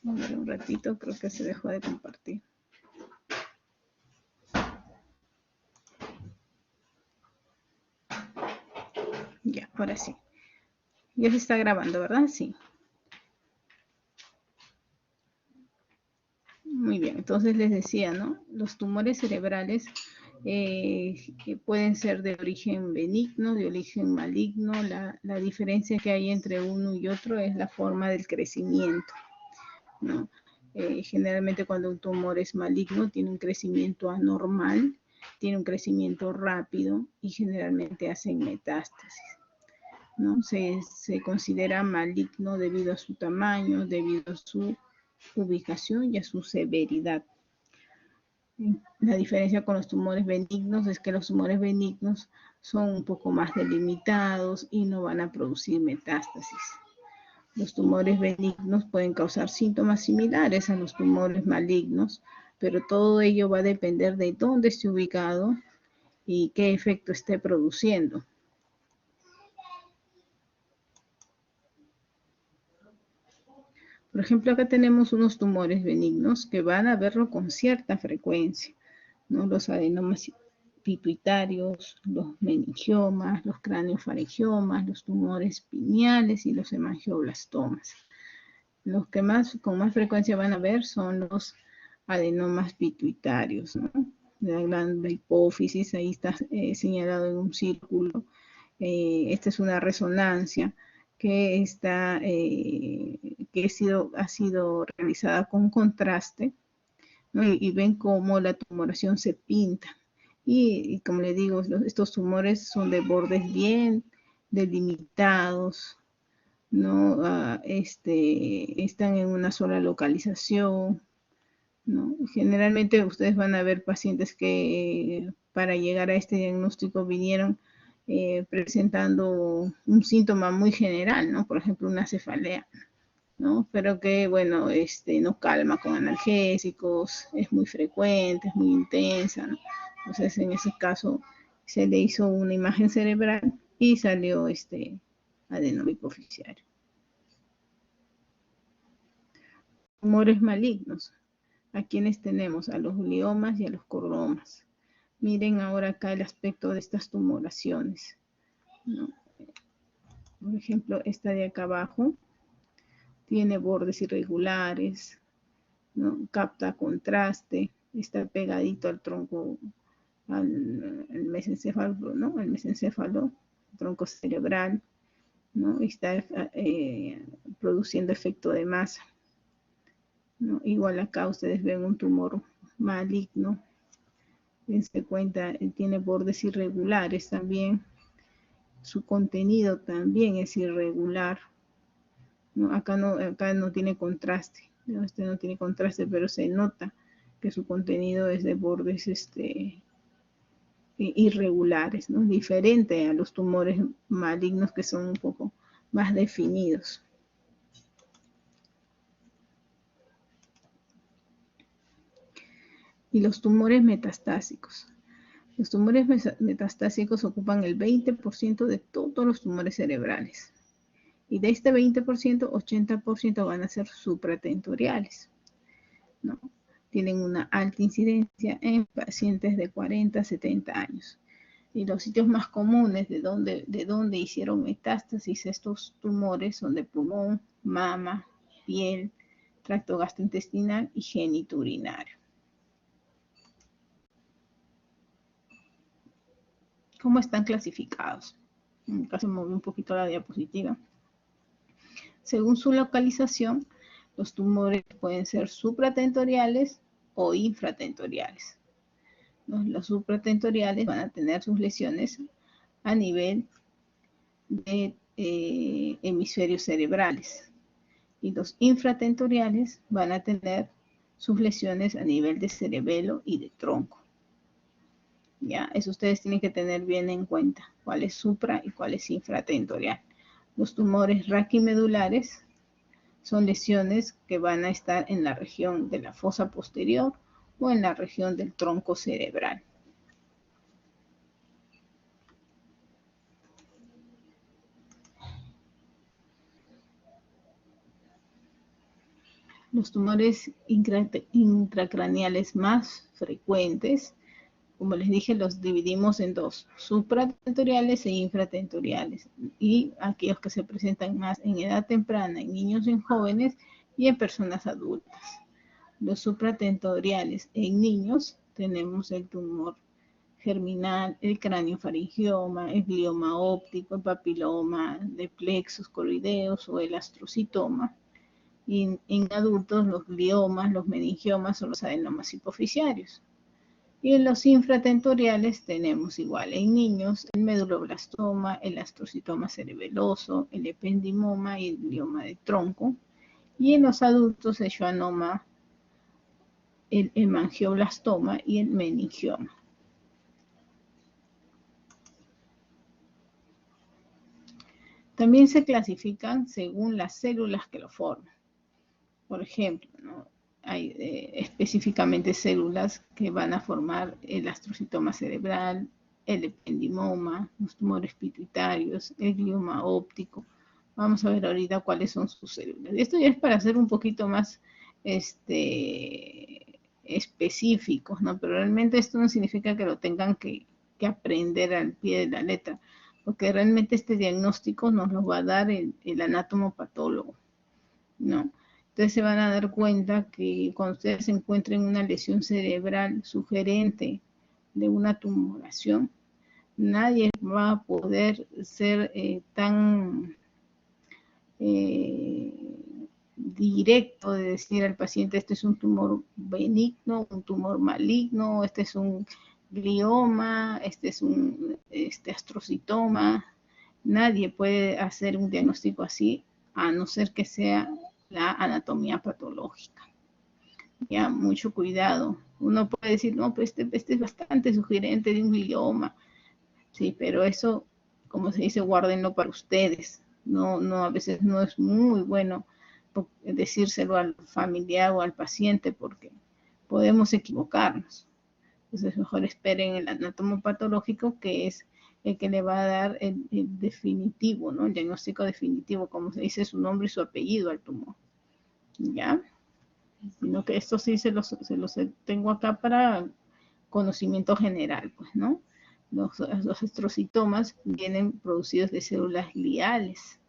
A ver un ratito, creo que se dejó de compartir. Ya, ahora sí. Ya se está grabando, ¿verdad? Sí. Muy bien, entonces les decía, ¿no? Los tumores cerebrales pueden ser de origen benigno, de origen maligno. La diferencia que hay entre uno y otro es la forma del crecimiento, ¿no? Generalmente cuando un tumor es maligno tiene un crecimiento anormal, tiene un crecimiento rápido y generalmente hacen metástasis, ¿no? Se considera maligno debido a su tamaño, debido a su ubicación y a su severidad. La diferencia con los tumores benignos es que los tumores benignos son un poco más delimitados y no van a producir metástasis. Los tumores benignos pueden causar síntomas similares a los tumores malignos, pero todo ello va a depender de dónde esté ubicado y qué efecto esté produciendo. Por ejemplo, acá tenemos unos tumores benignos que van a verlo con cierta frecuencia, ¿no? Los adenomas pituitarios, los meningiomas, los craneofaringiomas, los tumores pineales y los hemangioblastomas. Los que con más frecuencia van a ver son los adenomas pituitarios, ¿no? La glándula hipófisis, ahí está señalado en un círculo. Esta es una resonancia que, ha sido realizada con contraste, ¿no? Y ven cómo la tumoración se pinta. Y como le digo, estos tumores son de bordes bien delimitados, ¿no? Están en una sola localización, ¿no? Generalmente ustedes van a ver pacientes que para llegar a este diagnóstico vinieron presentando un síntoma muy general, ¿no? Por ejemplo, una cefalea, ¿no? Pero que, bueno, no calma con analgésicos, es muy frecuente, es muy intensa, ¿no? Entonces, en ese caso, se le hizo una imagen cerebral y salió adenoma hipoficiario. Tumores malignos. ¿A quienes tenemos? A los gliomas y a los cordomas. Miren ahora acá el aspecto de estas tumoraciones, ¿no? Por ejemplo, esta de acá abajo tiene bordes irregulares, ¿no? Capta contraste, está pegadito al tronco, al mesencéfalo, ¿no? Al mesencéfalo, tronco cerebral, ¿no? Está produciendo efecto de masa, ¿no? Igual acá ustedes ven un tumor maligno, dense cuenta, tiene bordes irregulares también, su contenido también es irregular, ¿no? Acá no tiene contraste, ¿no? No tiene contraste, pero se nota que su contenido es de bordes irregulares, ¿no? Diferente a los tumores malignos que son un poco más definidos. Y los tumores metastásicos. Los tumores metastásicos ocupan el 20% de todos los tumores cerebrales. Y de este 20%, 80% van a ser supratentoriales, ¿no? Tienen una alta incidencia en pacientes de 40 a 70 años. Y los sitios más comunes de donde hicieron metástasis estos tumores son de pulmón, mama, piel, tracto gastrointestinal y genitourinario. ¿Cómo están clasificados? Acá se movió un poquito la diapositiva. Según su localización, los tumores pueden ser supratentoriales o infratentoriales. Los supratentoriales van a tener sus lesiones a nivel de hemisferios cerebrales y los infratentoriales van a tener sus lesiones a nivel de cerebelo y de tronco. Ya, eso ustedes tienen que tener bien en cuenta, cuál es supra y cuál es infratentorial. Los tumores raquimedulares son lesiones que van a estar en la región de la fosa posterior o en la región del tronco cerebral. Los tumores intracraneales más frecuentes, como les dije, los dividimos en dos, supratentoriales e infratentoriales, y aquellos que se presentan más en edad temprana, en niños y en jóvenes, y en personas adultas. Los supratentoriales en niños tenemos el tumor germinal, el craniofaringioma, el glioma óptico, el papiloma de plexos coroideos o el astrocitoma. Y en adultos los gliomas, los meningiomas o los adenomas hipoficiarios. Y en los infratentoriales tenemos igual en niños el meduloblastoma, el astrocitoma cerebeloso, el ependimoma y el glioma de tronco. Y en los adultos el schwannoma, el hemangioblastoma y el meningioma. También se clasifican según las células que lo forman. Por ejemplo, ¿no? Hay específicamente células que van a formar el astrocitoma cerebral, el ependimoma, los tumores pituitarios, el glioma óptico. Vamos a ver ahorita cuáles son sus células. Esto ya es para ser un poquito más específicos, ¿no? Pero realmente esto no significa que lo tengan que aprender al pie de la letra, porque realmente este diagnóstico nos lo va a dar el anatomopatólogo, ¿no? Entonces se van a dar cuenta que cuando ustedes encuentren una lesión cerebral sugerente de una tumoración, nadie va a poder ser tan directo de decir al paciente este es un tumor benigno, un tumor maligno, este es un glioma, este es un astrocitoma. Nadie puede hacer un diagnóstico así a no ser que sea la anatomía patológica. Ya, mucho cuidado. Uno puede decir, no, pues este es bastante sugerente de un glioma. Sí, pero eso, como se dice, guárdenlo para ustedes. No, a veces no es muy bueno decírselo al familiar o al paciente porque podemos equivocarnos. Entonces mejor esperen el anatomopatológico, que es el que le va a dar el definitivo, ¿no? El diagnóstico definitivo, como se dice su nombre y su apellido al tumor. ¿Ya? Sino que esto sí se los tengo acá para conocimiento general, pues, ¿no? Los astrocitomas vienen producidos de células gliales,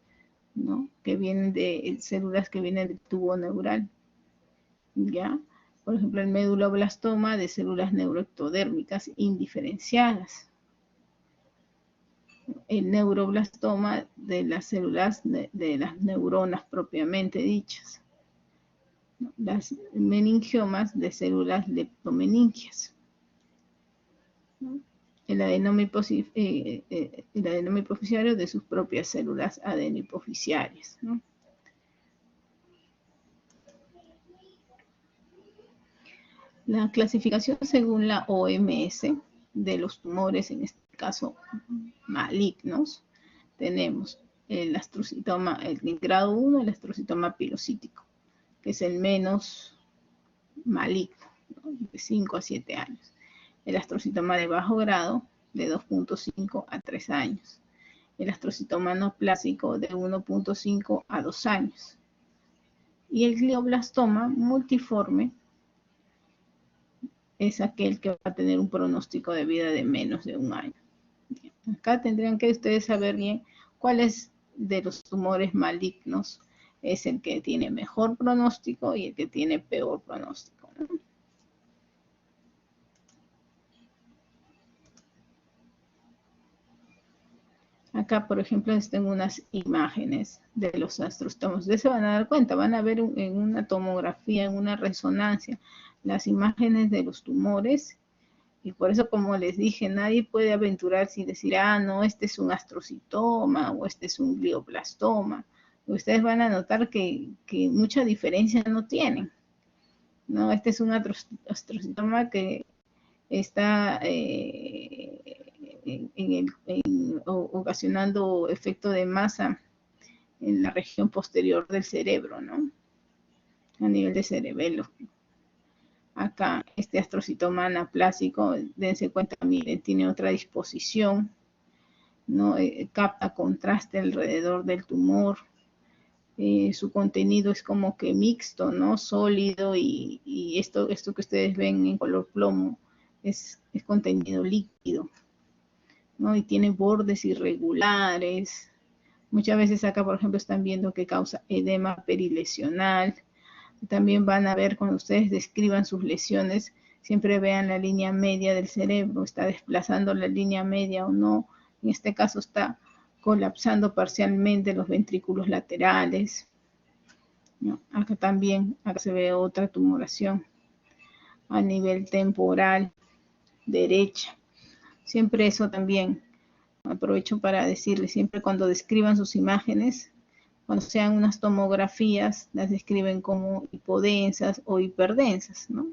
¿no? Que vienen de células que vienen del tubo neural, ¿ya? Por ejemplo, el meduloblastoma de células neuroectodérmicas indiferenciadas. El neuroblastoma de las células de las neuronas propiamente dichas. Las meningiomas de células leptomeningias. El adenoma hipoficiario de sus propias células adenohipoficiarias, ¿no? La clasificación según la OMS de los tumores, en este caso malignos, tenemos el astrocitoma, el grado 1, el astrocitoma pilocítico, que es el menos maligno, ¿no? De 5 a 7 años. El astrocitoma de bajo grado, de 2.5 a 3 años. El astrocitoma no plásico, de 1.5 a 2 años. Y el glioblastoma multiforme es aquel que va a tener un pronóstico de vida de menos de 1 año. Acá tendrían que ustedes saber bien cuáles de los tumores malignos es el que tiene mejor pronóstico y el que tiene peor pronóstico, ¿no? Acá, por ejemplo, les tengo unas imágenes de los astrocitomas. Ustedes se van a dar cuenta, van a ver en una tomografía, en una resonancia, las imágenes de los tumores. Y por eso, como les dije, nadie puede aventurarse y decir, ah, no, este es un astrocitoma o este es un glioblastoma. Ustedes van a notar que mucha diferencia no tienen, ¿no? Este es un astrocitoma que está ocasionando efecto de masa en la región posterior del cerebro, ¿no? A nivel de cerebelo. Acá, este astrocitoma anaplásico, dense cuenta, miren, tiene otra disposición, ¿no? Capta contraste alrededor del tumor, su contenido es como que mixto, ¿no? Sólido, y esto que ustedes ven en color plomo es contenido líquido, ¿no? Y tiene bordes irregulares. Muchas veces acá, por ejemplo, están viendo que causa edema perilesional. También van a ver cuando ustedes describan sus lesiones, siempre vean la línea media del cerebro, está desplazando la línea media o no. En este caso está colapsando parcialmente los ventrículos laterales, ¿no? Acá también, acá se ve otra tumoración a nivel temporal derecha. Siempre eso también, aprovecho para decirles, siempre cuando describan sus imágenes, cuando sean unas tomografías, las describen como hipodensas o hiperdensas, ¿no?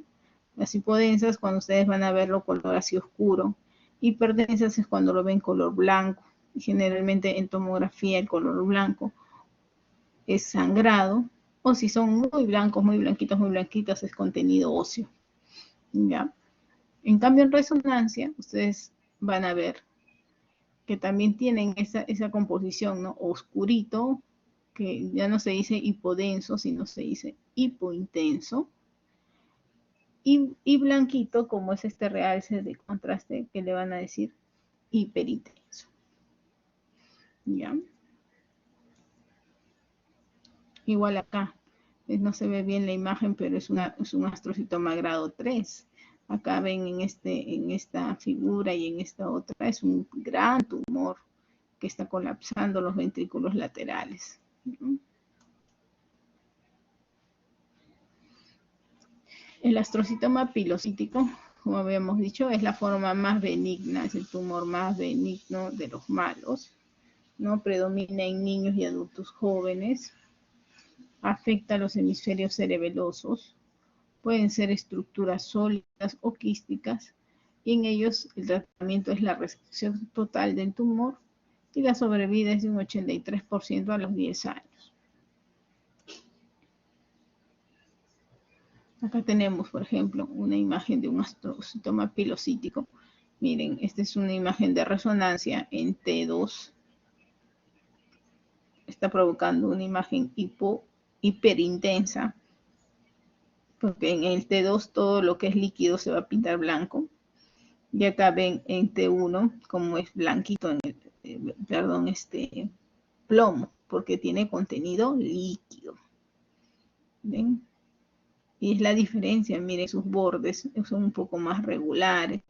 Las hipodensas, cuando ustedes van a verlo color así oscuro. Hiperdensas es cuando lo ven color blanco. Y generalmente en tomografía el color blanco es sangrado, o si son muy blancos, muy blanquitos, es contenido óseo, ¿ya? En cambio, en resonancia, ustedes van a ver que también tienen esa composición, ¿no? Oscurito, que ya no se dice hipodenso, sino se dice hipointenso, y blanquito, como es este realce de contraste, que le van a decir hiperintenso, ¿ya? Igual acá, no se ve bien la imagen, pero es un astrocitoma grado 3. Acá ven en esta figura y en esta otra, es un gran tumor que está colapsando los ventrículos laterales, ¿no? El astrocitoma pilocítico, como habíamos dicho, es la forma más benigna, es el tumor más benigno de los malos, ¿no? Predomina en niños y adultos jóvenes, afecta a los hemisferios cerebelosos, pueden ser estructuras sólidas o quísticas, y en ellos el tratamiento es la resección total del tumor y la sobrevida es de un 83% a los 10 años. Acá tenemos, por ejemplo, una imagen de un astrocitoma pilocítico. Miren, esta es una imagen de resonancia en T2. Está provocando una imagen hiperintensa, porque en el T2 todo lo que es líquido se va a pintar blanco. Y acá ven en T1 como es blanquito, plomo, porque tiene contenido líquido. ¿Ven? Y es la diferencia, miren, sus bordes son un poco más regulares,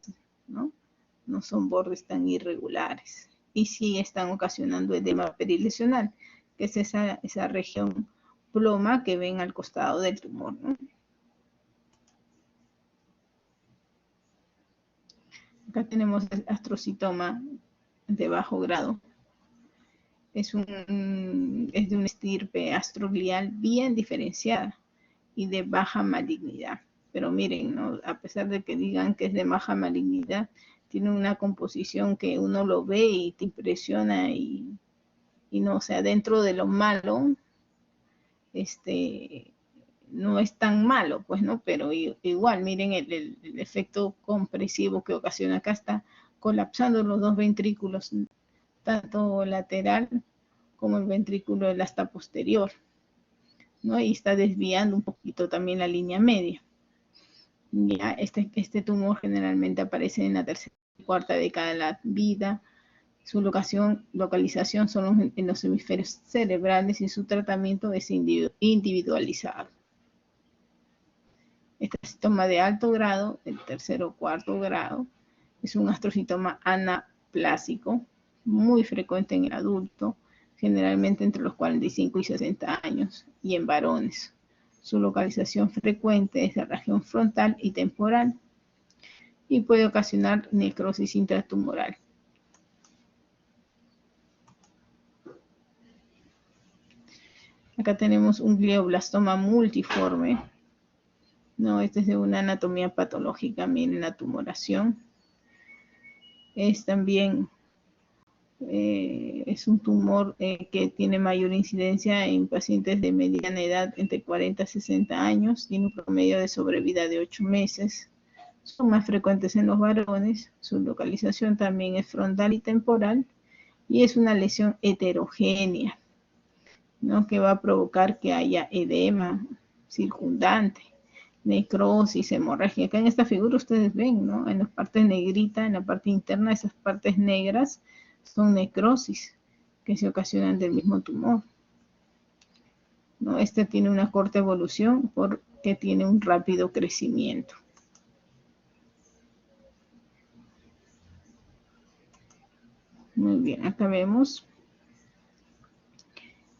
¿no? No son bordes tan irregulares. Y sí están ocasionando edema perilesional, que es esa región ploma que ven al costado del tumor, ¿no? Acá tenemos el astrocitoma de bajo grado. Es de una estirpe astroglial bien diferenciada y de baja malignidad. Pero miren, ¿no? A pesar de que digan que es de baja malignidad, tiene una composición que uno lo ve y te impresiona y no, o sea, dentro de lo malo, no es tan malo, pues, ¿no? Pero igual, miren el efecto compresivo que ocasiona. Acá está colapsando los dos ventrículos, tanto lateral como el ventrículo del asta posterior, ¿no? Y está desviando un poquito también la línea media. Ya, este tumor generalmente aparece en la tercera y cuarta década de la vida. Su localización son en los hemisferios cerebrales y su tratamiento es individualizado. Este astrocitoma de alto grado, el tercero o cuarto grado, es un astrocitoma anaplásico, muy frecuente en el adulto, generalmente entre los 45 y 60 años, y en varones. Su localización frecuente es la región frontal y temporal, y puede ocasionar necrosis intratumoral. Acá tenemos un glioblastoma multiforme, ¿no? Este es de una anatomía patológica, miren la tumoración. Es también es un tumor que tiene mayor incidencia en pacientes de mediana edad, entre 40 y 60 años, tiene un promedio de sobrevida de 8 meses. Son más frecuentes en los varones, su localización también es frontal y temporal, y es una lesión heterogénea, ¿no? ¿no? Que va a provocar que haya edema circundante, necrosis, hemorragia. Acá en esta figura ustedes ven, ¿no? En la parte negrita, en la parte interna, esas partes negras son necrosis que se ocasionan del mismo tumor, ¿no? Este tiene una corta evolución porque tiene un rápido crecimiento. Muy bien, acá vemos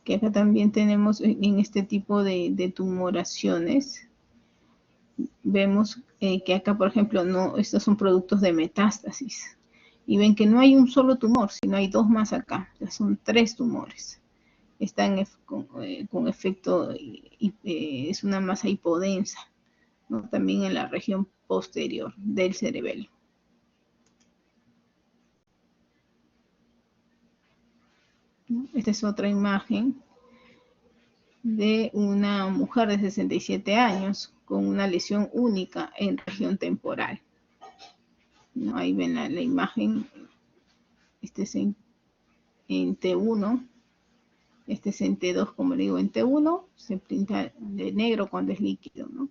que acá también tenemos en este tipo de tumoraciones, vemos que acá, por ejemplo, no, estos son productos de metástasis. Y ven que no hay un solo tumor, sino hay dos más acá. Ya son 3 tumores. Están con efecto, es una masa hipodensa, ¿no? También en la región posterior del cerebelo. Esta es otra imagen de una mujer de 67 años con una lesión única en región temporal. ¿No? Ahí ven la imagen. Este es en T1, este es en T2, como le digo, en T1 se pinta de negro cuando es líquido, ¿no?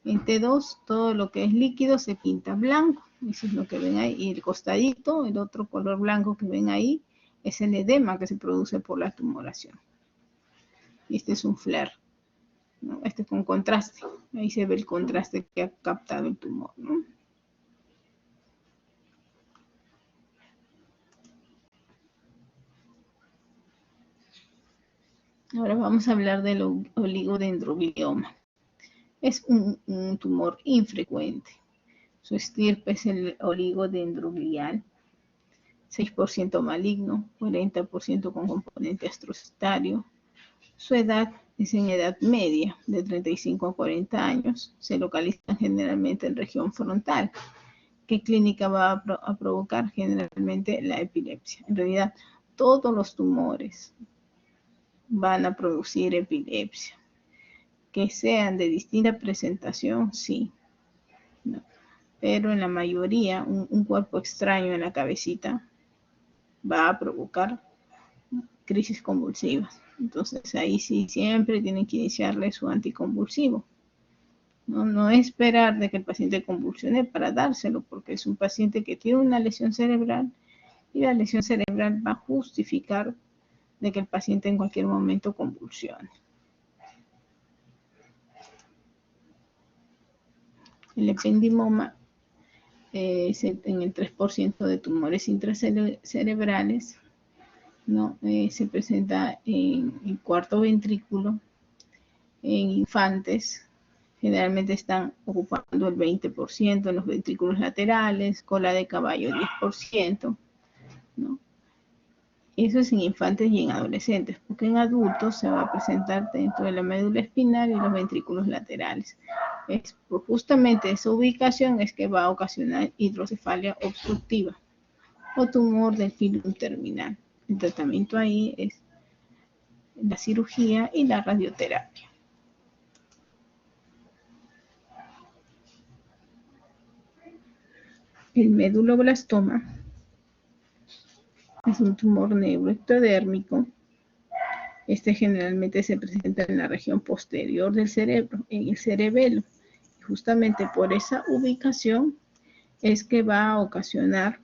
En T2 todo lo que es líquido se pinta blanco, eso es lo que ven ahí, y el costadito, el otro color blanco que ven ahí, es el edema que se produce por la tumoración. Y este es un flare, ¿no? Este es con contraste, ahí se ve el contraste que ha captado el tumor, ¿no? Ahora vamos a hablar del oligodendroglioma. Es un tumor infrecuente. Su estirpe es el oligodendroglial, 6% maligno, 40% con componente astrocitario. Su edad es en edad media, de 35 a 40 años. Se localiza generalmente en región frontal. ¿Qué clínica va a provocar? Generalmente la epilepsia. En realidad, todos los tumores van a producir epilepsia. Que sean de distinta presentación, sí. No. Pero en la mayoría, un cuerpo extraño en la cabecita va a provocar crisis convulsivas. Entonces ahí sí siempre tienen que iniciarle su anticonvulsivo. No esperar de que el paciente convulsione para dárselo, porque es un paciente que tiene una lesión cerebral y la lesión cerebral va a justificar de que el paciente en cualquier momento convulsione. El ependimoma es en el 3% de tumores intracerebrales, ¿no? Se presenta en el cuarto ventrículo, en infantes, generalmente están ocupando el 20% en los ventrículos laterales, cola de caballo 10%, ¿no? Eso es en infantes y en adolescentes, porque en adultos se va a presentar dentro de la médula espinal y los ventrículos laterales. Justamente esa ubicación es que va a ocasionar hidrocefalia obstructiva o tumor del filum terminal. El tratamiento ahí es la cirugía y la radioterapia. El meduloblastoma es un tumor neuroectodérmico. Este generalmente se presenta en la región posterior del cerebro, en el cerebelo. Justamente por esa ubicación es que va a ocasionar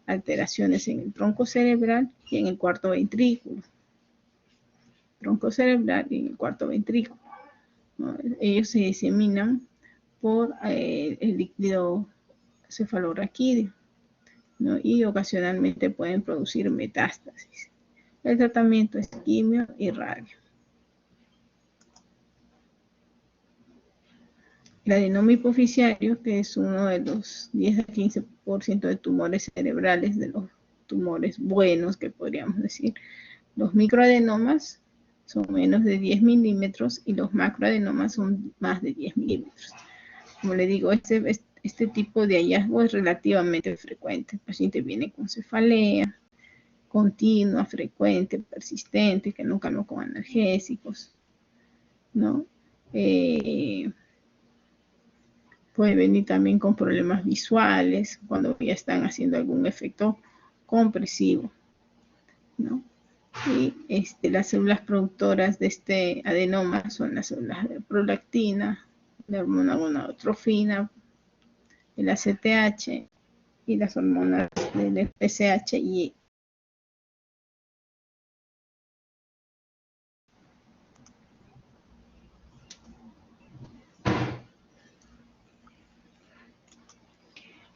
alteraciones en el tronco cerebral y en el cuarto ventrículo. Tronco cerebral y en el cuarto ventrículo, ¿no? Ellos se diseminan por el líquido cefalorraquídeo, ¿no? Y ocasionalmente pueden producir metástasis. El tratamiento es quimio y radio. El adenoma hipoficiario, que es uno de los 10 a 15% de tumores cerebrales, de los tumores buenos que podríamos decir. Los microadenomas son menos de 10 milímetros y los macroadenomas son más de 10 milímetros. Como le digo, este tipo de hallazgo es relativamente frecuente. El paciente viene con cefalea continua, frecuente, persistente, que no calma con analgésicos, ¿no? Puede venir también con problemas visuales cuando ya están haciendo algún efecto compresivo, ¿no? Y las células productoras de este adenoma son las células de prolactina, la hormona gonadotrofina, el ACTH y las hormonas del FSH y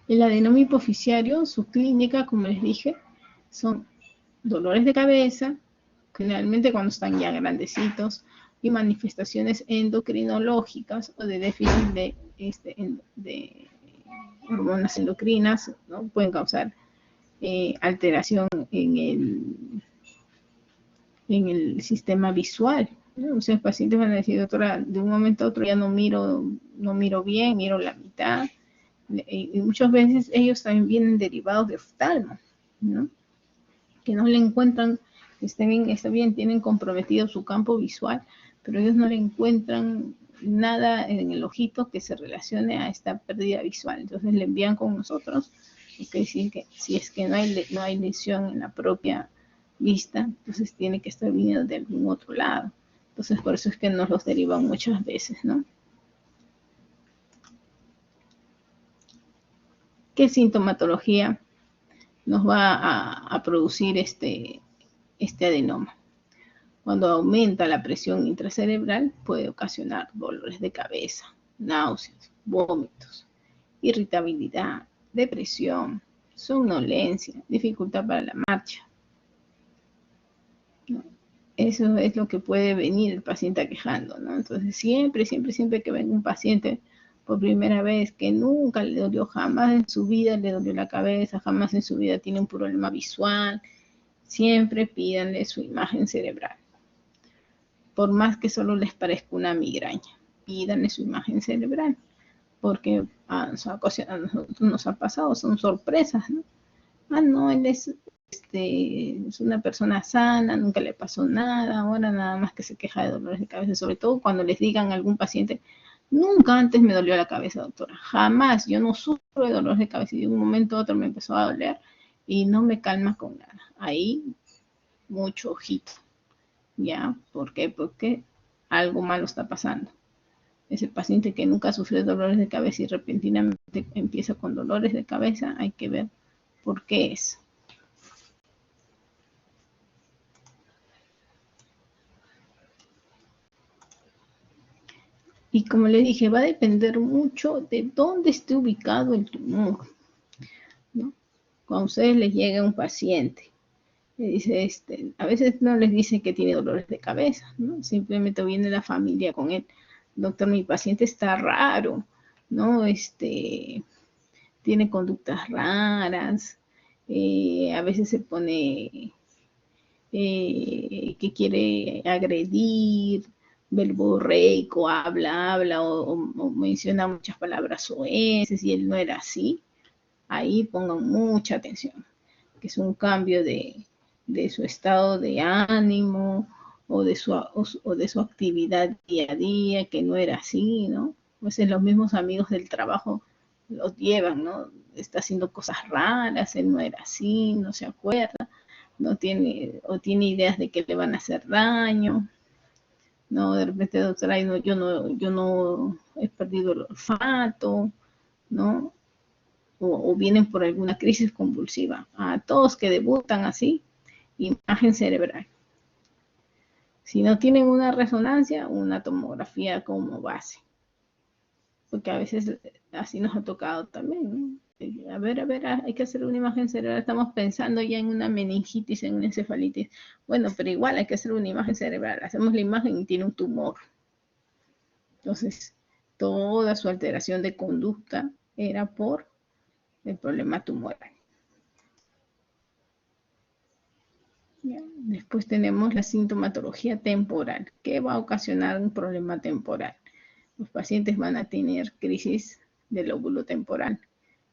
el adenoma hipoficiario. Su clínica, como les dije, son dolores de cabeza, generalmente cuando están ya grandecitos, y manifestaciones endocrinológicas o de déficit de hormonas endocrinas, ¿no? Pueden causar alteración en el sistema visual, ¿no? O sea, los pacientes van a decir, doctora, de un momento a otro ya no miro bien, miro la mitad, y muchas veces ellos también vienen derivados de oftalmo, ¿no? Que no le encuentran, está bien, tienen comprometido su campo visual, pero ellos no le encuentran nada en el ojito que se relacione a esta pérdida visual. Entonces le envían con nosotros, que si es que no hay lesión en la propia vista, entonces tiene que estar viniendo de algún otro lado. Entonces por eso es que nos los derivan muchas veces, ¿no? ¿Qué sintomatología nos va a producir este adenoma? Cuando aumenta la presión intracerebral, puede ocasionar dolores de cabeza, náuseas, vómitos, irritabilidad, depresión, somnolencia, dificultad para la marcha, ¿no? Eso es lo que puede venir el paciente aquejando, ¿no? Entonces, siempre que venga un paciente por primera vez que nunca le dolió, jamás en su vida le dolió la cabeza, jamás en su vida tiene un problema visual, siempre pídanle su imagen cerebral. Por más que solo les parezca una migraña, pídanle su imagen cerebral, porque a nosotros nos ha pasado, son sorpresas, ¿no? No, él es una persona sana, nunca le pasó nada, ahora nada más que se queja de dolores de cabeza, sobre todo cuando les digan a algún paciente, nunca antes me dolió la cabeza, doctora, jamás, yo no sufro de dolores de cabeza, y de un momento a otro me empezó a doler y no me calma con nada. Ahí, mucho ojito. ¿Ya? ¿Por qué? Porque algo malo está pasando. Ese paciente que nunca sufrió dolores de cabeza y repentinamente empieza con dolores de cabeza, hay que ver por qué es. Y como le dije, va a depender mucho de dónde esté ubicado el tumor, ¿no? Cuando a ustedes les llega un paciente, le dice, a veces no les dice que tiene dolores de cabeza, ¿no? Simplemente viene la familia con él. Doctor, mi paciente está raro, ¿no? Tiene conductas raras, a veces se pone que quiere agredir, verborreico, habla o menciona muchas palabras soeces y él no era así. Ahí pongan mucha atención, que es un cambio de su estado de ánimo o de su actividad día a día, que no era así, ¿no? Pues los mismos amigos del trabajo los llevan, ¿no? Está haciendo cosas raras, él no era así, no se acuerda, no tiene, o tiene ideas de que le van a hacer daño, ¿no? De repente, doctora, yo no he perdido el olfato, ¿no? O vienen por alguna crisis convulsiva. A todos que debutan así, imagen cerebral. Si no tienen una resonancia, una tomografía como base. Porque a veces así nos ha tocado también, ¿no? A ver, hay que hacer una imagen cerebral. Estamos pensando ya en una meningitis, en una encefalitis. Bueno, pero igual hay que hacer una imagen cerebral. Hacemos la imagen y tiene un tumor. Entonces, toda su alteración de conducta era por el problema tumoral. ¿Ya? Después tenemos la sintomatología temporal. ¿Qué va a ocasionar un problema temporal? Los pacientes van a tener crisis del lóbulo temporal,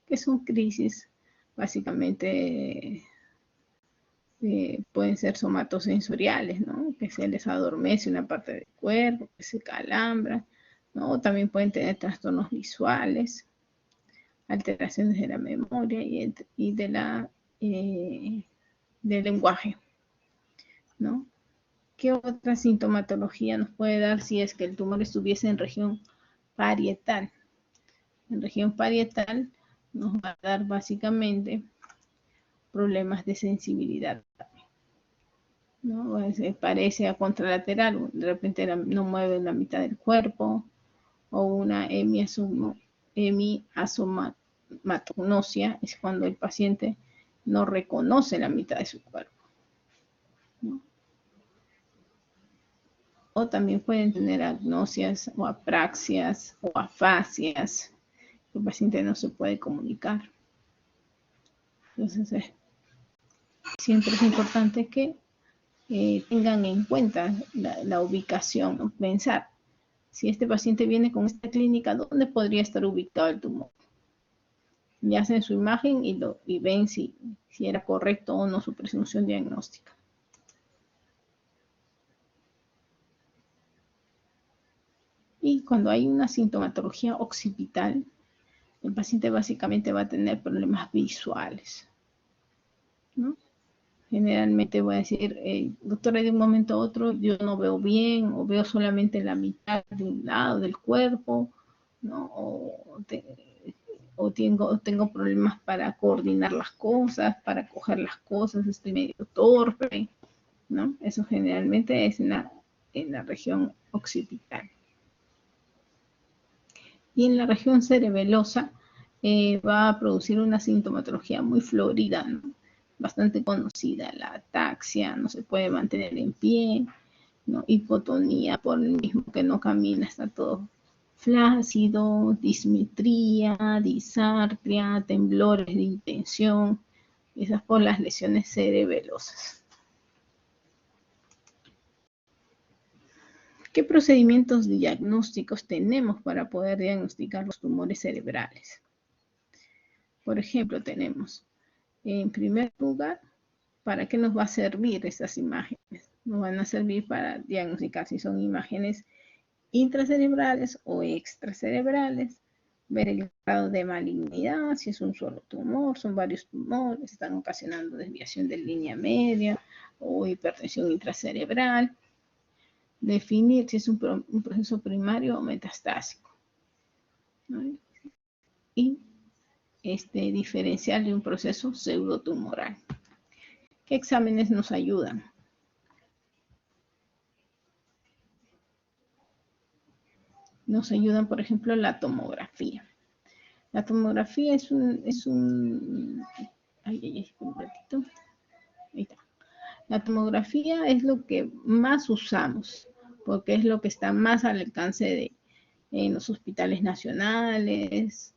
que son crisis básicamente pueden ser somatosensoriales, ¿no? Que se les adormece una parte del cuerpo, que se calambra, ¿no? También pueden tener trastornos visuales, alteraciones de la memoria y del lenguaje. ¿no? ¿Qué otra sintomatología nos puede dar si es que el tumor estuviese en región parietal? En región parietal nos va a dar básicamente problemas de sensibilidad, ¿no? Parece a contralateral, de repente no mueve la mitad del cuerpo, o una hemiasomatonosia, es cuando el paciente no reconoce la mitad de su cuerpo, ¿no? O también pueden tener agnosias o apraxias o afasias. El paciente no se puede comunicar. Entonces, siempre es importante que tengan en cuenta la ubicación, ¿no? Pensar, si este paciente viene con esta clínica, ¿dónde podría estar ubicado el tumor? Y hacen su imagen y ven si era correcto o no su presunción diagnóstica. Y cuando hay una sintomatología occipital, el paciente básicamente va a tener problemas visuales, ¿no? Generalmente voy a decir, doctora, de un momento a otro yo no veo bien, o veo solamente la mitad de un lado del cuerpo, ¿no? O tengo problemas para coordinar las cosas, para coger las cosas, estoy medio torpe, ¿no? Eso generalmente es en la región occipital. Y en la región cerebelosa va a producir una sintomatología muy florida, ¿no? Bastante conocida, la ataxia, no se puede mantener en pie, ¿no? Hipotonía por el mismo que no camina, está todo flácido, dismetría, disartria, temblores de intención, esas por las lesiones cerebelosas. ¿Qué procedimientos diagnósticos tenemos para poder diagnosticar los tumores cerebrales? Por ejemplo, tenemos, en primer lugar, ¿para qué nos va a servir estas imágenes? Nos van a servir para diagnosticar si son imágenes intracerebrales o extracerebrales, ver el grado de malignidad, si es un solo tumor, son varios tumores, están ocasionando desviación de línea media o hipertensión intracerebral, definir si es un proceso primario o metastásico, ¿no? Y diferenciar de un proceso pseudotumoral. ¿Qué exámenes nos ayudan? Nos ayudan, por ejemplo, la tomografía. La tomografía es un ay, un ratito. Ahí está. La tomografía es lo que más usamos, porque es lo que está más al alcance en los hospitales nacionales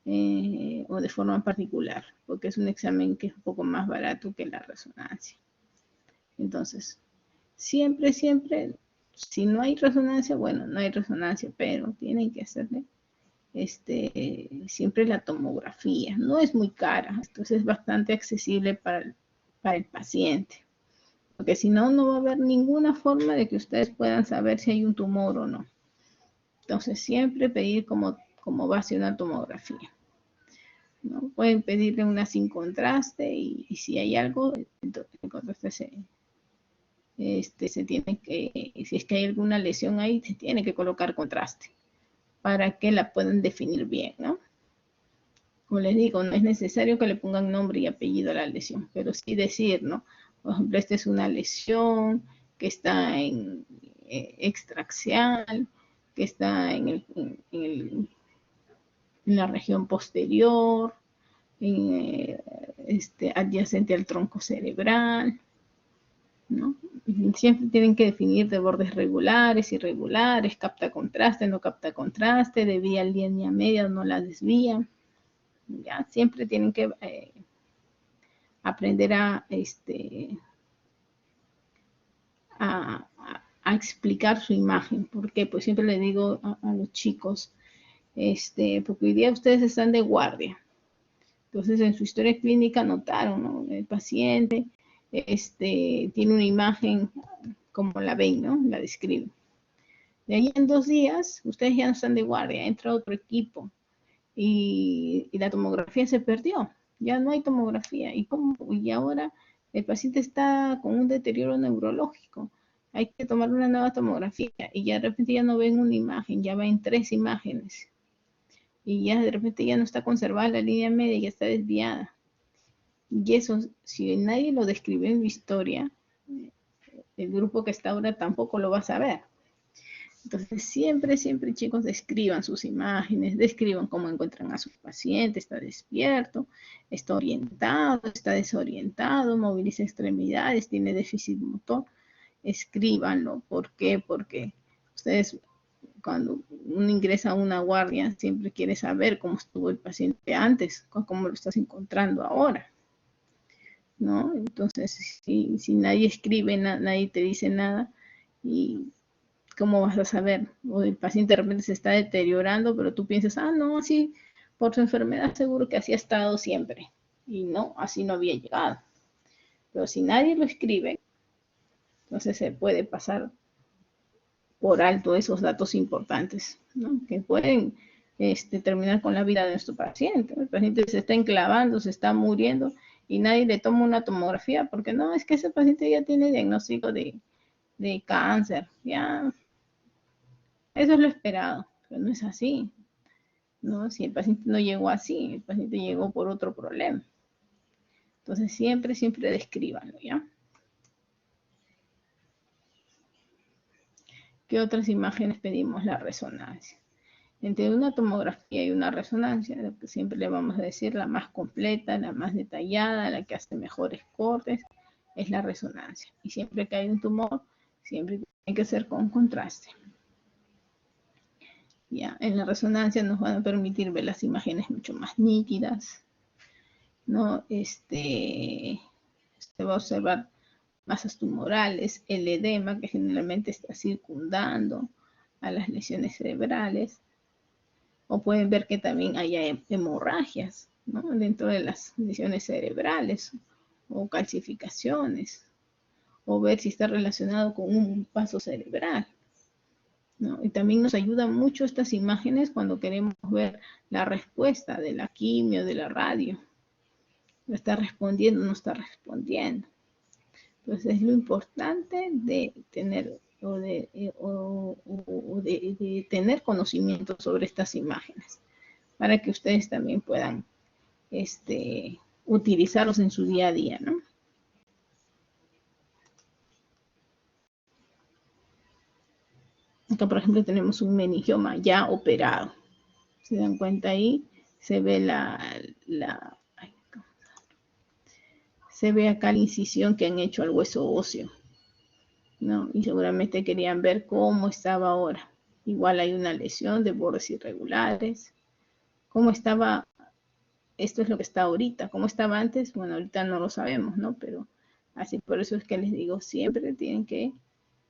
o de forma particular, porque es un examen que es un poco más barato que la resonancia. Entonces, siempre, si no hay resonancia, bueno, no hay resonancia, pero tienen que hacerle siempre la tomografía. No es muy cara, entonces es bastante accesible para el paciente. Porque si no, no va a haber ninguna forma de que ustedes puedan saber si hay un tumor o no. Entonces, siempre pedir como base una tomografía, ¿no? Pueden pedirle una sin contraste y si hay algo, entonces el contraste se tiene que, si es que hay alguna lesión ahí, se tiene que colocar contraste para que la puedan definir bien, ¿no? Como les digo, no es necesario que le pongan nombre y apellido a la lesión, pero sí decir, ¿no? Por ejemplo, esta es una lesión que está en extraxial, que está en la región posterior, adyacente al tronco cerebral, ¿no? Siempre tienen que definir de bordes regulares, irregulares, capta contraste, no capta contraste, desvía línea media, no la desvía. ¿Ya? Siempre tienen que aprender a explicar su imagen. Porque pues siempre le digo a los chicos, porque hoy día ustedes están de guardia. Entonces en su historia clínica notaron, ¿no? El paciente tiene una imagen como la ven, ¿no? La describen. De ahí en 2 días, ustedes ya no están de guardia, entra otro equipo y la tomografía se perdió. Ya no hay tomografía. ¿Y ahora el paciente está con un deterioro neurológico, hay que tomar una nueva tomografía y ya de repente ya no ven una imagen, ya ven 3 imágenes y ya de repente ya no está conservada la línea media, ya está desviada. Y eso, si nadie lo describe en la historia, el grupo que está ahora tampoco lo va a saber. Entonces, siempre, siempre, chicos, describan sus imágenes, describan cómo encuentran a su paciente, está despierto, está orientado, está desorientado, moviliza extremidades, tiene déficit motor. Escríbanlo. ¿Por qué? Porque ustedes, cuando uno ingresa a una guardia, siempre quiere saber cómo estuvo el paciente antes, cómo lo estás encontrando ahora, ¿no? Entonces, si nadie escribe, nadie te dice nada, y ¿cómo vas a saber? O el paciente de repente se está deteriorando, pero tú piensas, no, sí, por su enfermedad seguro que así ha estado siempre. Y no, así no había llegado. Pero si nadie lo escribe, entonces se puede pasar por alto esos datos importantes, ¿no? Que pueden terminar con la vida de nuestro paciente. El paciente se está enclavando, se está muriendo y nadie le toma una tomografía porque no, es que ese paciente ya tiene diagnóstico de cáncer, ya. Eso es lo esperado, pero no es así, ¿no? Si el paciente no llegó así, el paciente llegó por otro problema. Entonces, siempre, siempre descríbanlo, ¿ya? ¿Qué otras imágenes pedimos? La resonancia. Entre una tomografía y una resonancia, lo que siempre le vamos a decir, la más completa, la más detallada, la que hace mejores cortes, es la resonancia. Y siempre que hay un tumor, siempre tiene que ser con contraste. Ya, en la resonancia nos van a permitir ver las imágenes mucho más nítidas, ¿no? Se va a observar masas tumorales, el edema que generalmente está circundando a las lesiones cerebrales, o pueden ver que también haya hemorragias, ¿no? Dentro de las lesiones cerebrales, o calcificaciones, o ver si está relacionado con un paso cerebral, ¿no? Y también nos ayudan mucho estas imágenes cuando queremos ver la respuesta de la quimio, de la radio. ¿Lo está respondiendo? ¿No está respondiendo? Entonces es lo importante de tener de tener conocimiento sobre estas imágenes para que ustedes también puedan utilizarlos en su día a día, ¿no? Acá, por ejemplo, tenemos un meningioma ya operado. ¿Se dan cuenta ahí? Se ve se ve acá la incisión que han hecho al hueso óseo, ¿no? Y seguramente querían ver cómo estaba ahora. Igual hay una lesión de bordes irregulares. ¿Cómo estaba? Esto es lo que está ahorita. ¿Cómo estaba antes? Bueno, ahorita no lo sabemos, ¿no? Pero así, por eso es que les digo, siempre tienen que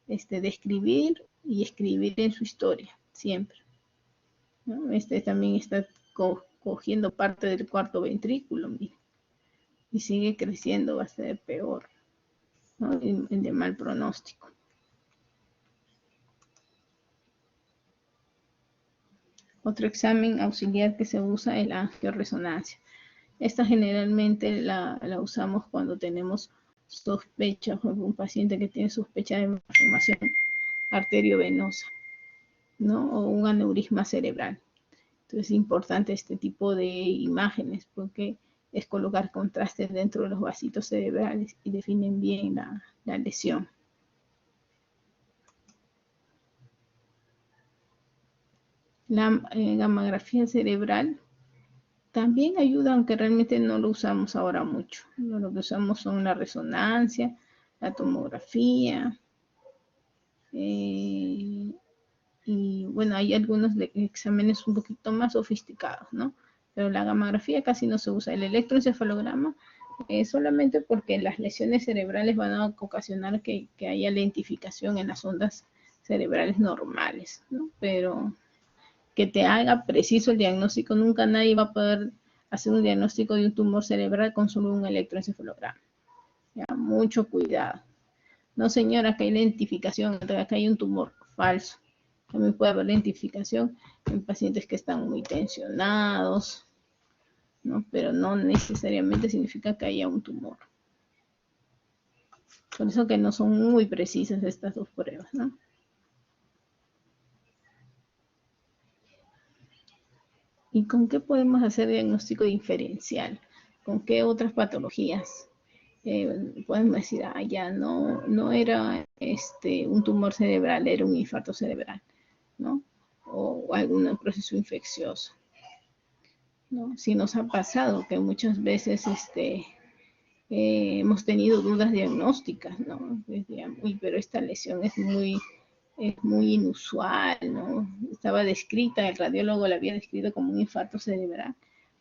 describir y escribir en su historia, siempre, ¿no? También está cogiendo parte del cuarto ventrículo, miren, y sigue creciendo, va a ser peor, ¿no? De mal pronóstico. Otro examen auxiliar que se usa es la angioresonancia. Esta generalmente la usamos cuando tenemos sospecha, un paciente que tiene sospecha de malformación arteriovenosa, ¿no? O un aneurisma cerebral. Entonces es importante este tipo de imágenes porque es colocar contrastes dentro de los vasitos cerebrales y definen bien la lesión. La gammagrafía cerebral también ayuda, aunque realmente no lo usamos ahora mucho. Lo que usamos son la resonancia, la tomografía, y bueno, hay algunos exámenes un poquito más sofisticados, ¿no? Pero la gammagrafía casi no se usa. El electroencefalograma solamente porque las lesiones cerebrales van a ocasionar que haya lentificación en las ondas cerebrales normales, ¿no? Pero que te haga preciso el diagnóstico, nunca nadie va a poder hacer un diagnóstico de un tumor cerebral con solo un electroencefalograma. Ya, mucho cuidado. No, señora, acá hay lentificación, acá hay un tumor falso. También puede haber lentificación en pacientes que están muy tensionados, ¿no? Pero no necesariamente significa que haya un tumor. Por eso que no son muy precisas estas dos pruebas, ¿no? ¿Y con qué podemos hacer diagnóstico diferencial? ¿Con qué otras patologías? Podemos decir, ya no era un tumor cerebral, era un infarto cerebral, ¿no? O algún proceso infeccioso, ¿no? Si nos ha pasado que muchas veces hemos tenido dudas diagnósticas, ¿no? Decían, uy, pero esta lesión es muy inusual, ¿no? Estaba descrita, el radiólogo la había descrito como un infarto cerebral,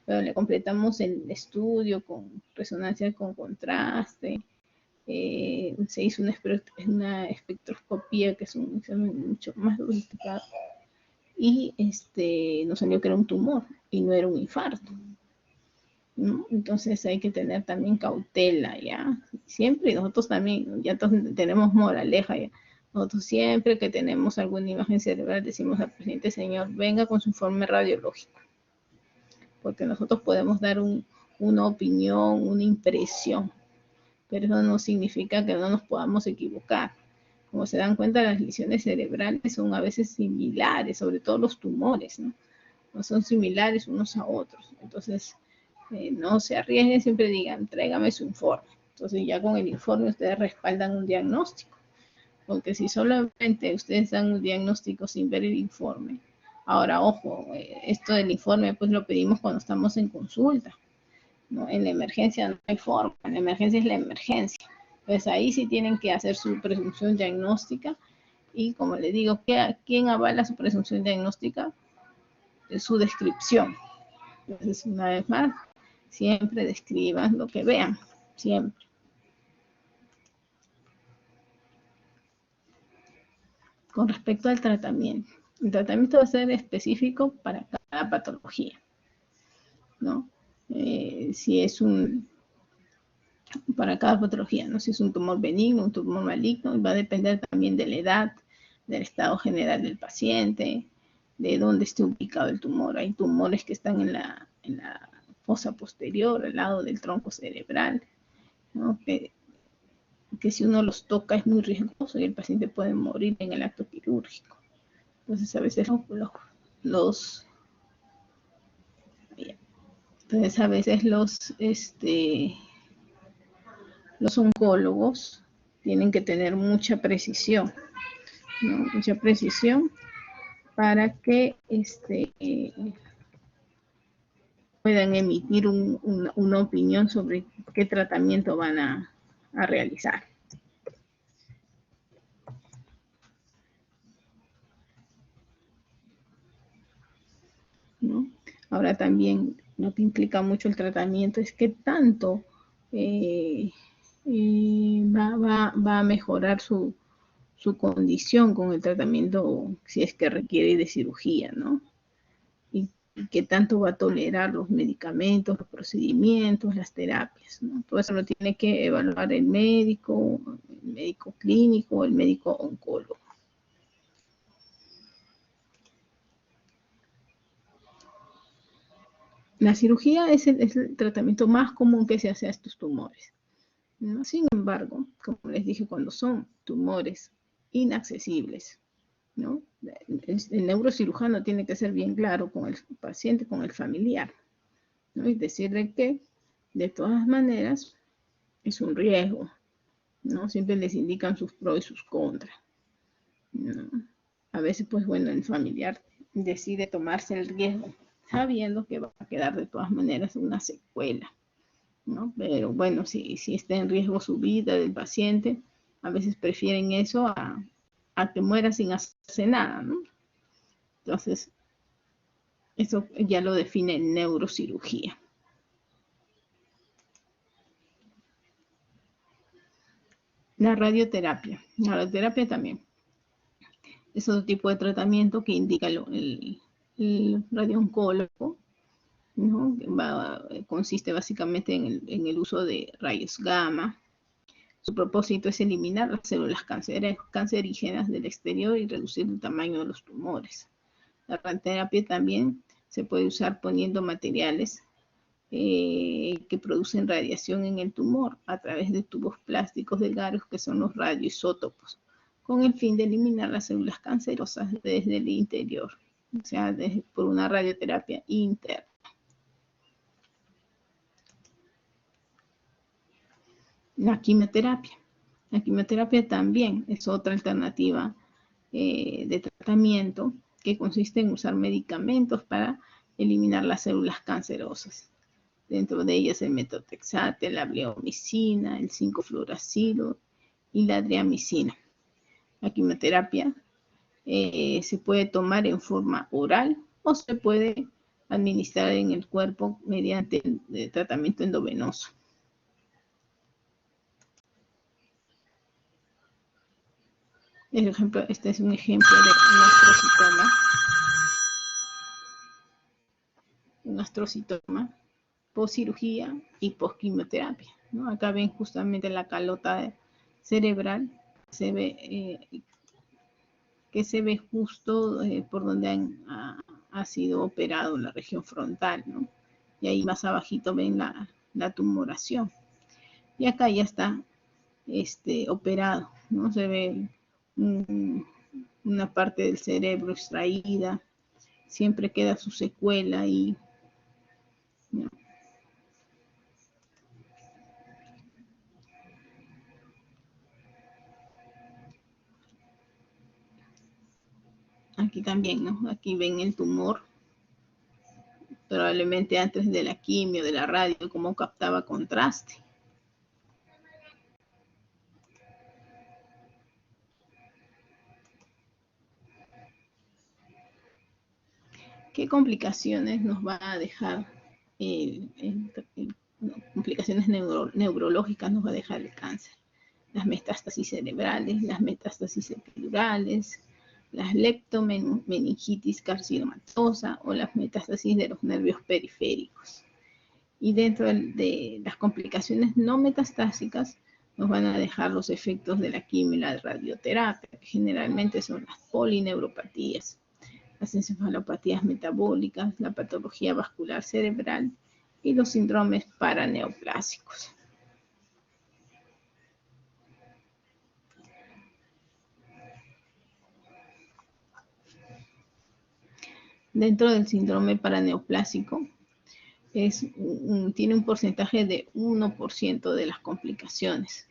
pero le completamos el estudio con resonancia con contraste, se hizo una espectroscopía, que es un examen mucho más sofisticado, y nos salió que era un tumor y no era un infarto, ¿no? Entonces hay que tener también cautela, ¿ya? Siempre, nosotros también, ya tenemos moraleja, ¿ya? Nosotros siempre que tenemos alguna imagen cerebral decimos al paciente, señor, venga con su informe radiológico, porque nosotros podemos dar una opinión, una impresión, pero eso no significa que no nos podamos equivocar. Como se dan cuenta, las lesiones cerebrales son a veces similares, sobre todo los tumores, ¿no? No son similares unos a otros. Entonces, no se arriesguen, siempre digan, tráigame su informe. Entonces ya con el informe ustedes respaldan un diagnóstico. Porque si solamente ustedes dan un diagnóstico sin ver el informe, ahora ojo, esto del informe pues lo pedimos cuando estamos en consulta, ¿no? En la emergencia no hay forma, en la emergencia es la emergencia. Pues ahí sí tienen que hacer su presunción diagnóstica y como les digo, ¿quién avala su presunción diagnóstica? Es su descripción. Entonces, una vez más, siempre describan lo que vean, siempre. Con respecto al tratamiento, el tratamiento va a ser específico para cada patología, ¿no? Si es para cada patología, ¿no? Si es un tumor benigno, un tumor maligno, va a depender también de la edad, del estado general del paciente, de dónde esté ubicado el tumor. Hay tumores que están en la fosa posterior, al lado del tronco cerebral, ¿no? Que si uno los toca es muy riesgoso y el paciente puede morir en el acto quirúrgico. Entonces a veces los oncólogos tienen que tener mucha precisión, ¿no? Mucha precisión para que puedan emitir una opinión sobre qué tratamiento van a realizar, ¿no? Ahora también lo que implica mucho el tratamiento es qué tanto va a mejorar su condición con el tratamiento, si es que requiere de cirugía, ¿no? Y qué tanto va a tolerar los medicamentos, los procedimientos, las terapias, ¿no? Todo eso lo tiene que evaluar el médico clínico, el médico oncólogo. La cirugía es el tratamiento más común que se hace a estos tumores, ¿no? Sin embargo, como les dije, cuando son tumores inaccesibles, ¿no? El neurocirujano tiene que ser bien claro con el paciente, con el familiar, ¿no? Y decirle que, de todas maneras, es un riesgo, ¿no? Siempre les indican sus pros y sus contras, ¿no? A veces, pues bueno, el familiar decide tomarse el riesgo, sabiendo que va a quedar de todas maneras una secuela, ¿no? Pero bueno, si está en riesgo su vida del paciente, a veces prefieren eso a que muera sin hacerse nada, ¿no? Entonces, eso ya lo define neurocirugía. La radioterapia también es otro tipo de tratamiento que indica el radiooncólogo, ¿no? Consiste básicamente en el uso de rayos gamma. Su propósito es eliminar las células cancerígenas del exterior y reducir el tamaño de los tumores. La radioterapia también se puede usar poniendo materiales que producen radiación en el tumor a través de tubos plásticos delgados que son los radioisótopos, con el fin de eliminar las células cancerosas desde el interior, o sea, por una radioterapia interna. La quimioterapia. La quimioterapia también es otra alternativa de tratamiento que consiste en usar medicamentos para eliminar las células cancerosas. Dentro de ellas el metotrexate, la bleomicina, el 5-fluoracilo y la adriamicina. La quimioterapia se puede tomar en forma oral o se puede administrar en el cuerpo mediante el tratamiento endovenoso. Este es un ejemplo de un astrocitoma post-cirugía y post-quimioterapia, ¿no? Acá ven justamente la calota cerebral, que se ve justo por donde ha sido operado la región frontal, ¿no? Y ahí más abajito ven la tumoración. Y acá ya está operado, ¿no? Se ve una parte del cerebro extraída, siempre queda su secuela ahí, ¿no? Aquí también, ¿no? Aquí ven el tumor, probablemente antes de la quimio, de la radio, cómo captaba contraste. ¿Qué complicaciones nos va a dejar complicaciones neurológicas nos va a dejar el cáncer? Las metástasis cerebrales, las metástasis epidurales, las leptomeningitis carcinomatosa o las metástasis de los nervios periféricos. Y dentro de las complicaciones no metastásicas nos van a dejar los efectos de la quimio y la radioterapia, que generalmente son las polineuropatías, las encefalopatías metabólicas, la patología vascular cerebral y los síndromes paraneoplásicos. Dentro del síndrome paraneoplásico tiene un porcentaje de 1% de las complicaciones.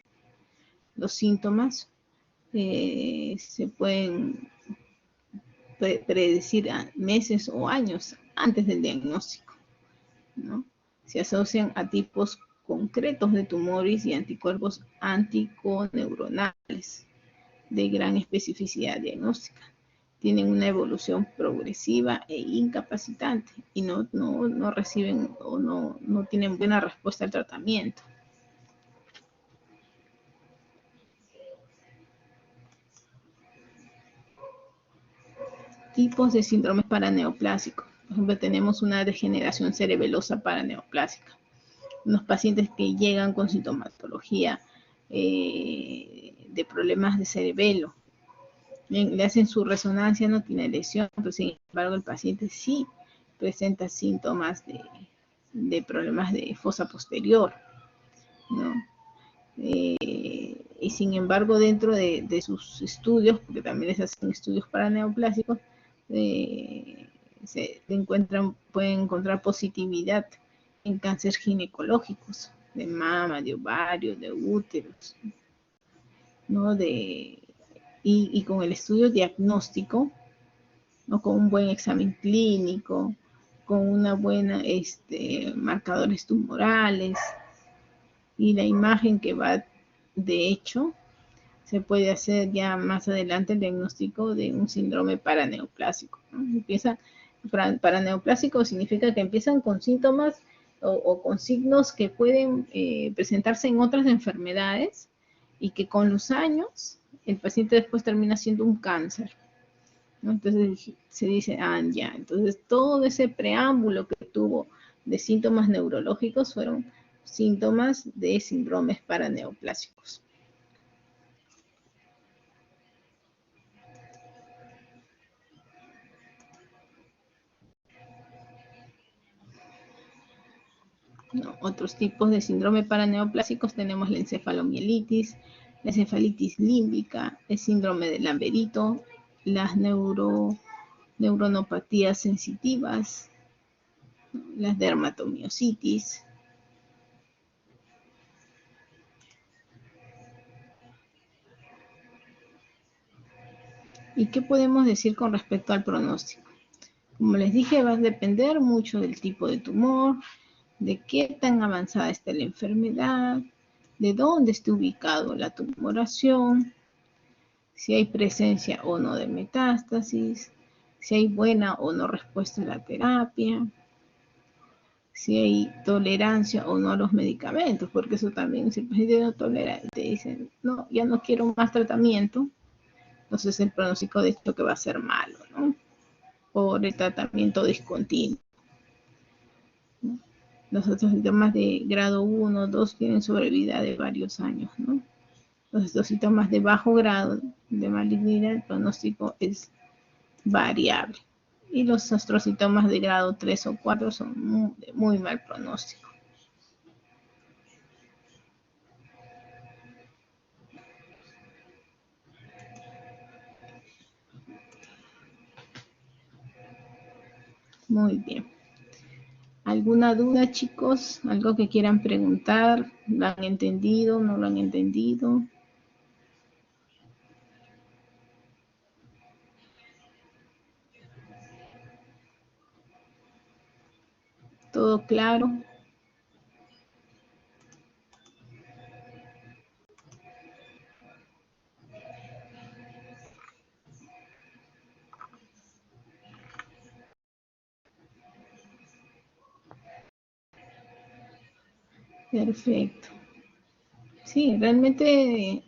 Los síntomas se pueden predecir a meses o años antes del diagnóstico, ¿no? Se asocian a tipos concretos de tumores y anticuerpos anticoneuronales de gran especificidad diagnóstica. Tienen una evolución progresiva e incapacitante y no reciben o no tienen buena respuesta al tratamiento. Tipos de síndromes paraneoplásicos. Por ejemplo, tenemos una degeneración cerebelosa paraneoplásica. Unos pacientes que llegan con sintomatología de problemas de cerebelo. Le hacen su resonancia, no tiene lesión, pero sin embargo el paciente sí presenta síntomas de problemas de fosa posterior, ¿no? Y sin embargo dentro de sus estudios, porque también les hacen estudios paraneoplásicos, pueden encontrar positividad en cánceres ginecológicos, de mama, de ovario, de úteros, ¿no? Y con el estudio diagnóstico, ¿no? Con un buen examen clínico, con una buena marcadores tumorales y la imagen que va de hecho, se puede hacer ya más adelante el diagnóstico de un síndrome paraneoplásico, ¿no? Paraneoplásico significa que empiezan con síntomas o con signos que pueden presentarse en otras enfermedades y que con los años el paciente después termina siendo un cáncer, ¿no? Entonces se dice, ya, entonces todo ese preámbulo que tuvo de síntomas neurológicos fueron síntomas de síndromes paraneoplásicos. ¿no? Otros tipos de síndrome paraneoplásicos tenemos la encefalomielitis, la encefalitis límbica, el síndrome de Lamberito, las neuronopatías sensitivas, las dermatomiositis. ¿Y qué podemos decir con respecto al pronóstico? Como les dije, va a depender mucho del tipo de tumor, de qué tan avanzada está la enfermedad, de dónde esté ubicado la tumoración, si hay presencia o no de metástasis, si hay buena o no respuesta a la terapia, si hay tolerancia o no a los medicamentos, porque eso también, si el paciente no tolera, te dicen, no, ya no quiero más tratamiento, entonces el pronóstico de hecho que va a ser malo, ¿no? Por el tratamiento discontinuo. Los otros síntomas de grado 1, 2 tienen sobrevida de varios años, ¿no? Los síntomas de bajo grado de malignidad, el pronóstico es variable. Y los astrocitomas de grado 3 o 4 son de muy mal pronóstico. Muy bien. ¿Alguna duda, chicos? ¿Algo que quieran preguntar? ¿Lo han entendido? ¿No lo han entendido? ¿Todo claro? Perfecto. Sí, realmente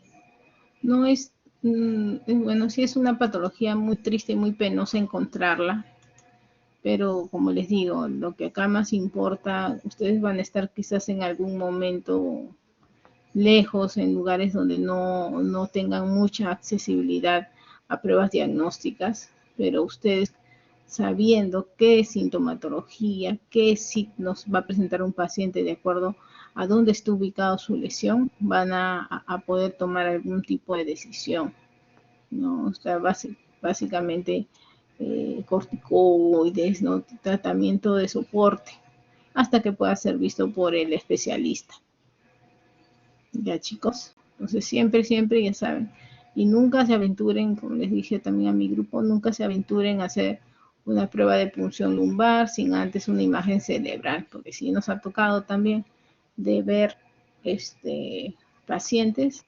no es, bueno, sí es una patología muy triste y muy penosa encontrarla, pero como les digo, lo que acá más importa, ustedes van a estar quizás en algún momento lejos, en lugares donde no tengan mucha accesibilidad a pruebas diagnósticas, pero ustedes sabiendo qué sintomatología, qué signos va a presentar un paciente de acuerdo a dónde está ubicado su lesión, van a poder tomar algún tipo de decisión, ¿no? O sea, básicamente corticoides, ¿no? Tratamiento de soporte, hasta que pueda ser visto por el especialista. Ya, chicos. Entonces, siempre, ya saben. Y nunca se aventuren, como les dije también a mi grupo, nunca se aventuren a hacer una prueba de punción lumbar sin antes una imagen cerebral, porque sí nos ha tocado también de ver pacientes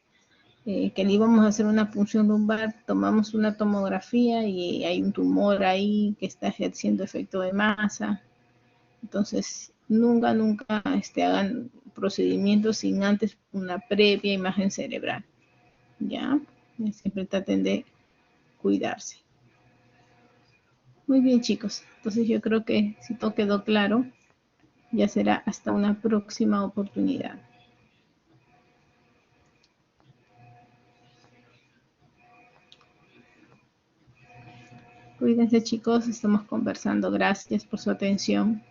que le íbamos a hacer una punción lumbar, tomamos una tomografía y hay un tumor ahí que está ejerciendo efecto de masa. Entonces, nunca hagan procedimientos sin antes una previa imagen cerebral. ¿Ya? Siempre traten de cuidarse. Muy bien, chicos. Entonces yo creo que si todo quedó claro, ya será hasta una próxima oportunidad. Cuídense, chicos. Estamos conversando. Gracias por su atención.